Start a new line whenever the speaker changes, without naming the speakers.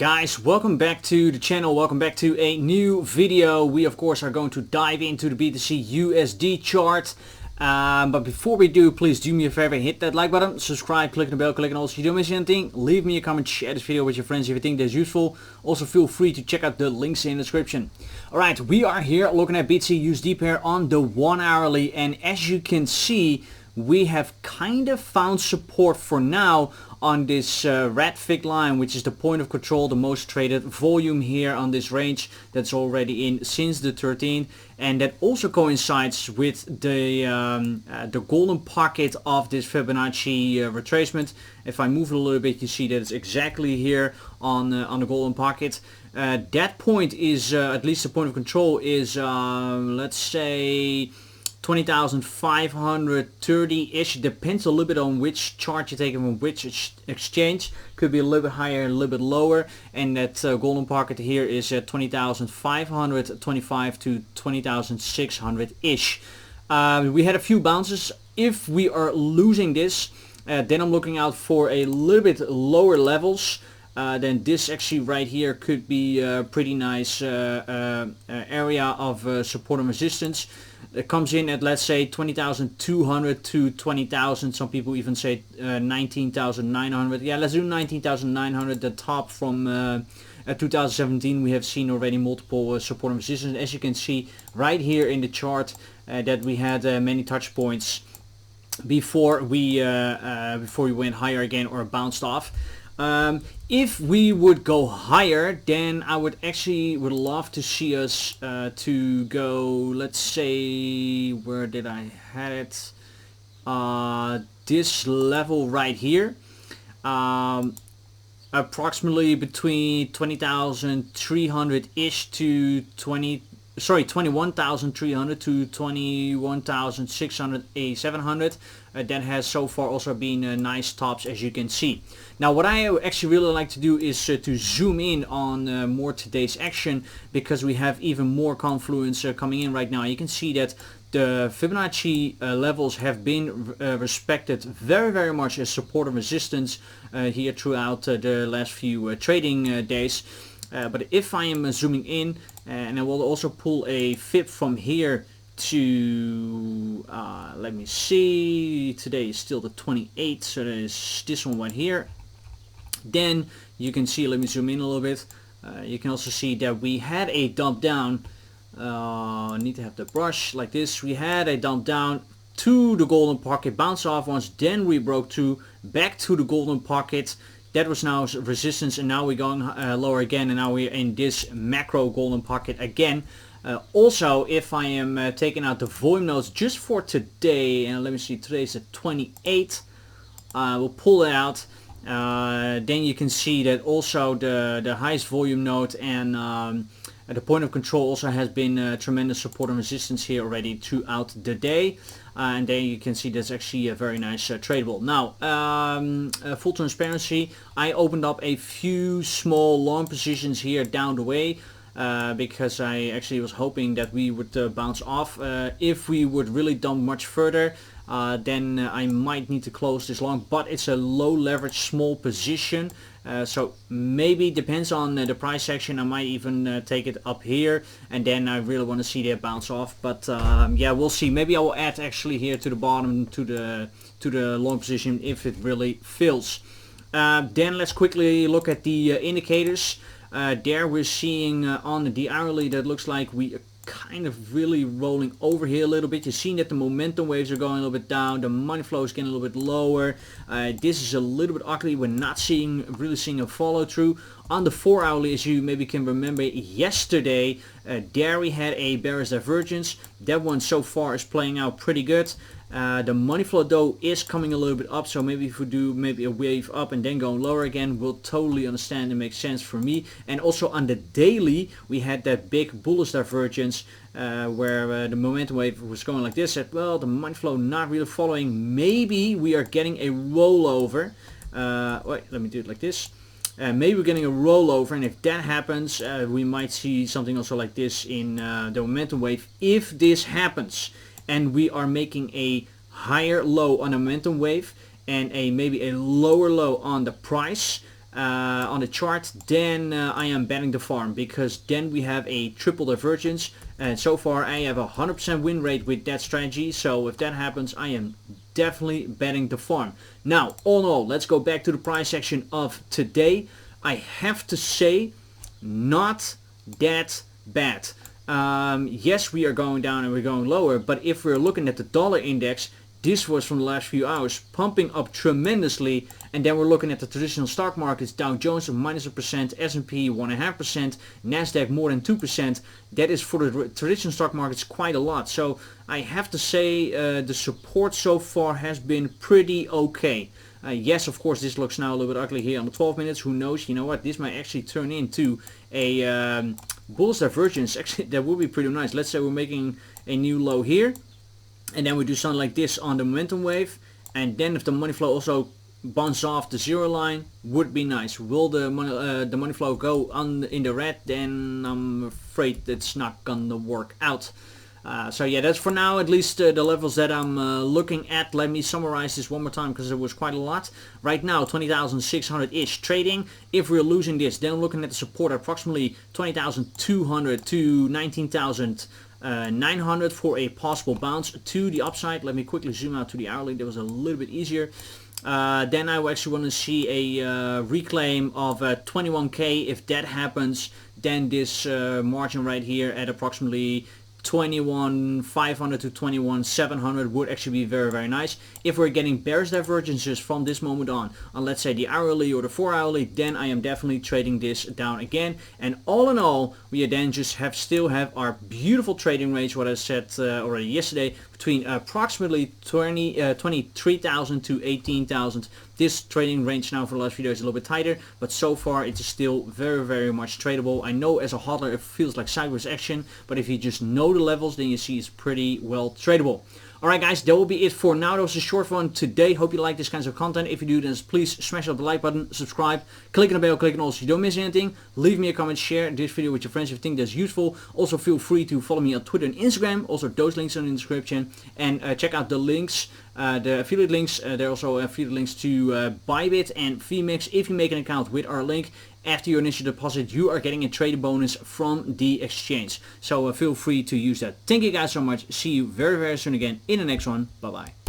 Guys, welcome back to the channel, welcome back to a new video. We of course are going to dive into the BTC USD chart. But before we do, please do me a favor, hit that like button, subscribe, click the bell, click, and also if you don't miss anything, leave me a comment, share this video with your friends if you think that's useful. Also feel free to check out the links in the description. Alright, we are here looking at BTC USD pair on the 1 hourly, and as you can see, we have kind of found support for now on this red thick line, which is the point of control, the most traded volume here on this range that's already in since the 13th, and that also coincides with the golden pocket of this Fibonacci retracement. If I move it a little bit, you see that it's exactly here on the golden pocket. That point is at least the point of control is let's say 20,530-ish. Depends a little bit on which chart you take from which exchange. Could be a little bit higher, a little bit lower. And that golden pocket here is at 20,525 to 20,600-ish. We had a few bounces. If we are losing this, then I'm looking out for a little bit lower levels. Then this actually right here could be a pretty nice area of support and resistance. It comes in at, let's say, 20,200 to 20,000. Some people even say 19,900. Yeah, let's do 19,900. The top from 2017. We have seen already multiple support and resistance. As you can see right here in the chart, that we had many touch points before we went higher again or bounced off. If we would go higher, then I would love to see us to go, let's say, where did I had it? This level right here, approximately between 20,300-ish to 21,300 to 21,600, 700. That has so far also been nice tops, as you can see. Now what I actually really like to do is to zoom in on more today's action, because we have even more confluence coming in right now. You can see that the Fibonacci levels have been respected very much as support and resistance here throughout the last few trading days. But if I am zooming in, and I will also pull a fib from here to, let me see, today is still the 28th, so there's this one right here. Then you can see, let me zoom in a little bit, you can also see that we had a dump down. I need to have the brush like this. We had a dump down to the golden pocket, bounce off once, then we broke through, back to the golden pocket. That was now resistance, and now we're going lower again, and now we're in this macro golden pocket again. Also, if I am taking out the volume nodes just for today, and let me see, today's the 28th, we'll pull it out. Then you can see that also the highest volume node and the point of control also has been tremendous support and resistance here already throughout the day. And then you can see that's actually a very nice tradable. Now, full transparency, I opened up a few small long positions here down the way, because I actually was hoping that we would bounce off. If we would really dump much further, then I might need to close this long, but it's a low leverage small position, so maybe depends on the price action. I might even take it up here, and then I really want to see that bounce off. But yeah, we'll see. Maybe I will add actually here to the bottom to the long position if it really fills. Then let's quickly look at the indicators. There we're seeing on the hourly that looks like we are kind of really rolling over here a little bit. You're seeing that the momentum waves are going a little bit down, the money flow is getting a little bit lower. This is a little bit ugly. We're not really seeing a follow through. On the 4 hourly, as you maybe can remember yesterday, there we had a bearish divergence. That one so far is playing out pretty good. The money flow though is coming a little bit up, so maybe if we do maybe a wave up and then go lower again, we'll totally understand and make sense for me. And also on the daily, we had that big bullish divergence where the momentum wave was going like this. Well, the money flow not really following. Maybe we are getting a rollover. Wait, let me do it like this. Maybe we're getting a rollover, and if that happens, we might see something also like this in the momentum wave. If this happens, and we are making a higher low on a momentum wave and maybe a lower low on the price, on the chart, then I am betting the farm, because then we have a triple divergence, and so far I have a 100% win rate with that strategy. So if that happens, I am definitely betting the farm. Now, all in all, let's go back to the price action of today. I have to say, not that bad. Yes, we are going down and we're going lower, but if we're looking at the dollar index, this was from the last few hours pumping up tremendously, and then we're looking at the traditional stock markets, Dow Jones minus 1%, S&P 1.5%, Nasdaq more than 2%. That is for the traditional stock markets quite a lot. So I have to say the support so far has been pretty okay. Yes, of course, this looks now a little bit ugly here on the 12 minutes. Who knows? You know what? This might actually turn into a bullish divergence. Actually, that would be pretty nice. Let's say we're making a new low here, and then we do something like this on the momentum wave, and then if the money flow also bounces off the zero line, would be nice. Will the money flow go in the red? Then I'm afraid it's not gonna work out. So yeah, that's for now at least the levels that I'm looking at. Let me summarize this one more time, because it was quite a lot. Right now 20,600-ish trading. If we're losing this, then looking at the support approximately 20,200 to 19,900 for a possible bounce to the upside. Let me quickly zoom out to the hourly. That was a little bit easier. Then I actually want to see a reclaim of 21k. If that happens, then this margin right here at approximately 21,500 to 21,700 would actually be very, very nice. If we're getting bearish divergences from this moment on let's say the hourly or the 4 hourly, then I am definitely trading this down again. And all in all, we then just still have our beautiful trading range, what I said already yesterday, between approximately 23,000 to 18,000. This trading range now for the last video is a little bit tighter, but so far it is still very, very much tradable. I know as a hodler it feels like sideways action, but if you just know the levels, then you see it's pretty well tradable. Alright guys, that will be it for now. That was a short one today. Hope you like this kinds of content. If you do, then please smash up the like button, subscribe, click on the bell, click on all so you don't miss anything. Leave me a comment, share this video with your friends if you think that's useful. Also feel free to follow me on Twitter and Instagram. Also those links are in the description. And check out the links, the affiliate links. There are also affiliate links to Bybit and VMix. If you make an account with our link, after your initial deposit, you are getting a trade bonus from the exchange. So feel free to use that. Thank you guys so much. See you very, very soon again in the next one. Bye bye.